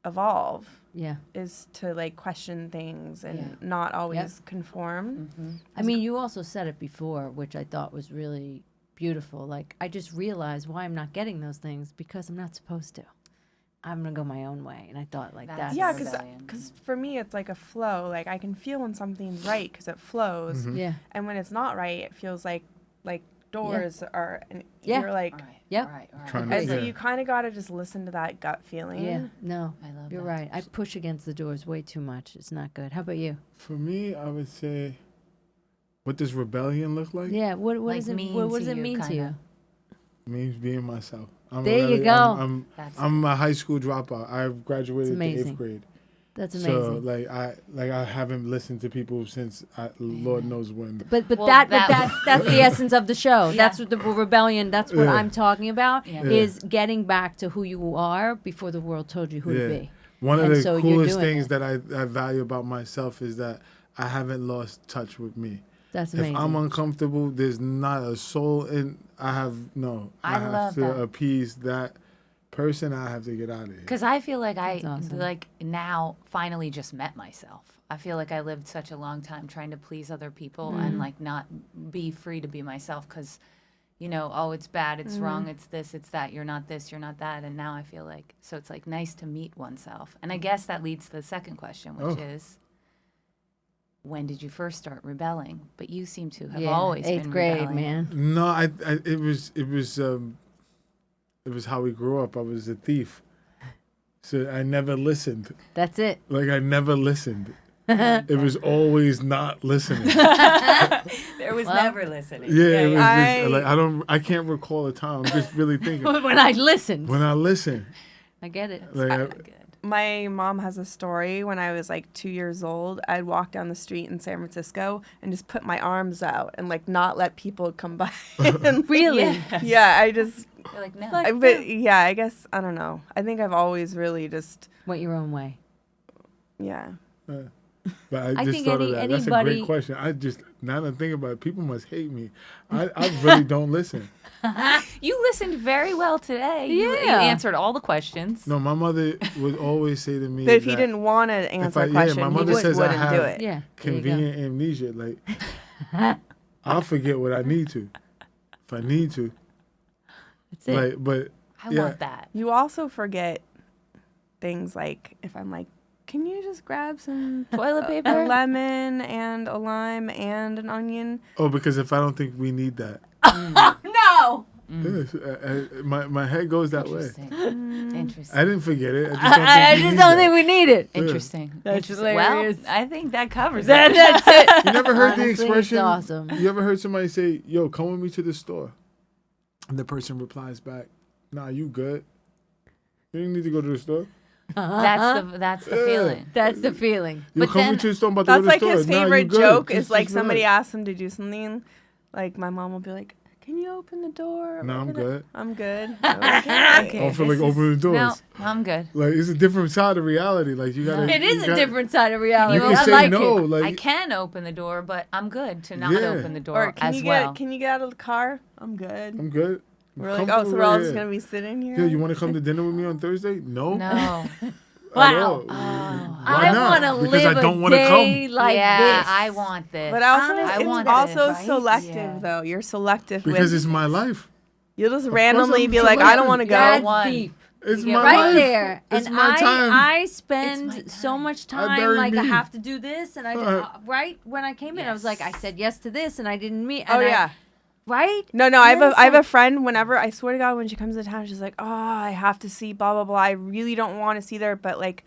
evolve. Yeah. Is to like question things and Yeah. not always Yep. conform. I mean, you also said it before, which I thought was really beautiful. Like, I just realized why I'm not getting those things because I'm not supposed to. I'm gonna go my own way, and I thought like That's- that. Yeah, rebellion. because for me it's like a flow. Like I can feel when something's right because it flows, Yeah. and when it's not right, it feels like doors are. And Yeah. you're like, All right. Yep. All right. All right. Trying and to- so yeah. you kind of got to just listen to that gut feeling. Yeah. No. I love You're that. right. I push against the doors way too much. It's not good. How about you? For me, I would say, what does rebellion look like? Yeah. What Like does it mean what to does it you, mean to kinda. you? It means being myself. There you go. That's I'm a high school dropout. I graduated the amazing. 8th grade. That's amazing. So I haven't listened to people since Lord knows when. But Well, that's the essence of the show. Yeah. That's what the rebellion. That's what Yeah. I'm talking about. Yeah. Is getting back to who you are before the world told you who to be. One of And the so you're coolest doing things it. that I value about myself is that I haven't lost touch with me. That's amazing. If I'm uncomfortable, there's not a soul in. I have I love to that. appease that person. I have to get out of here. Because I feel like That's awesome. like now finally just met myself. I feel like I lived such a long time trying to please other people Mm-hmm. and like not be free to be myself because, oh, it's bad, it's wrong, it's this, it's that, you're not this, you're not that. And now I feel like, so it's like nice to meet oneself. And I guess that leads to the second question, which is, when did you first start rebelling? But you seem to have always eighth been grade, rebelling. man. No, it was how we grew up. I was a thief, so I never listened. That's it. Like I never listened. It was always not listening. There was never listening. Yeah, it was I- just, like I can't recall a time. I'm just really thinking When I listened, when I listen. I get it. Like I- Good. My mom has a story. When I was like 2 years old, I'd walk down the street in San Francisco and just put my arms out and like not let people come by. And, Really? yeah, I just. You're like, no. But yeah, I guess I don't know. I think I've always really just Went your own way. yeah. But I I just think thought of that. That's a anybody- great question. I just now that I think about it, people must hate me. I really don't listen. You listened very well today. You Yeah. answered all the questions. No, my mother would always say to me But if he that didn't want to answer a my question, he mother just says I wouldn't have do it. Yeah. convenient amnesia. Like I'll forget what I need to. If I need to. That's it. Like but I yeah. want that. You also forget things like if I'm like, can you just grab some Toilet a paper? lemon and a lime and an onion? Oh, because if I don't think we need that. No. Yes, my head goes that way. Interesting. Interesting. I didn't forget it. I just don't I think we just need don't that. think we need it. Interesting. That's Interesting. hilarious. Well, I think that covers it. That's it. You never heard the Honestly, it's expression? awesome. You ever heard somebody say, "Yo, come with me to the store," and the person replies back, "Nah, you good. You don't need to go to the store. That's the feeling. That's the feeling. You But come then- with you to the store. I'm about to go That's to the like store. his Nah, you favorite good. joke Just- is like just somebody relax." asks him to do something. Like my mom will be like, "Can you open the door?" No, I'm Open it." good. I'm good. I Okay. don't feel like opening the doors. No, I'm good. Like it's a different side of reality. Like you gotta. It is you a gotta- different side of reality. You can I say like no. it. Like I can open the door, but I'm good to not Yeah. open the door Or can as you well. can you get out of the car? I'm good. I'm good. We're like, oh, Comfortable so we're all right just here. gonna be sitting here. Yeah, you want to come to dinner with me on Thursday? No. No. At Wow. all. Why I not? want to Because live I don't a wanna day come. like yeah, this. I want this. But also, I it's want also this. selective Yeah. though. You're selective Because with. it's my life. You'll just randomly I'm be like, I don't want to go. That's One. deep. It's You my get Right life. there. It's And my time. I It's spend my so time. much I time, bury like I me. have to do this, and I right when I came in, I was like, I said yes to this, and I didn't meet. Oh and yeah. right. No, I have Yes, I have a like- friend. Whenever I swear to God, when she comes to town, she's like, "Oh, I have to see blah blah blah. I really don't want to see there, but like,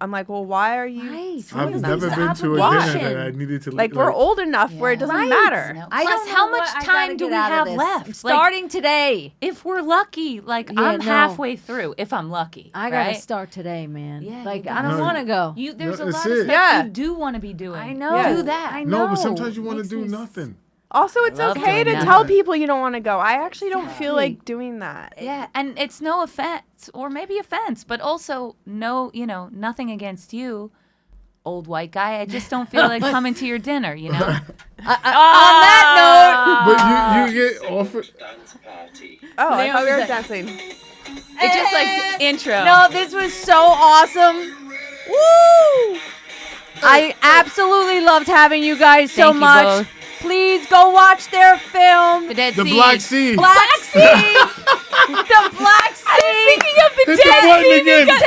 I'm like, well, why are you? Right. I've What is never this been to a obligation? dinner that I needed to Like, we're old enough where it doesn't Right. matter. No. I Plus, don't know how much what I time gotta do get we out of have this. left? I'm Like, starting today. if we're lucky, like Yeah, I'm no. halfway through. If I'm lucky, I gotta right? start today, man. Yeah, like you I don't gotta. want to go. There's No, a that's lot of it. stuff Yeah. you do want to be doing. I know. Yeah. Do that. I know. No, but sometimes you want to Makes do me nothing. Also, it's love okay to doing tell that. people you don't want to go. I actually don't feel Exactly. like doing that. Yeah, and it's no offense, or maybe offense, but also no, nothing against you, old white guy. I just don't feel like coming to your dinner, you know? On that But you get offered. Oh, I Naomi thought we were said- dancing. It's just like intro. No, this was so awesome. Woo! I absolutely loved having you guys so Thank you much. both. Please go watch their film. The Dead The Sea. Black Sea. Black Sea. The Black Sea. I was thinking of the Hit the Dead button Sea. again. because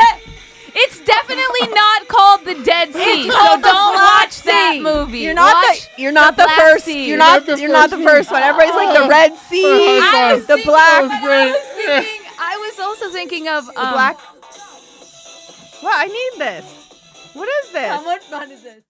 It's definitely not called the Dead Sea, It's so called the don't Black watch that Sea. movie. You're not Watch the Black first. Sea. You're not the first one. Everybody's like the Red Sea, I was the thinking- black, I was also thinking of the black. What? I need this. What is this? How much fun is this?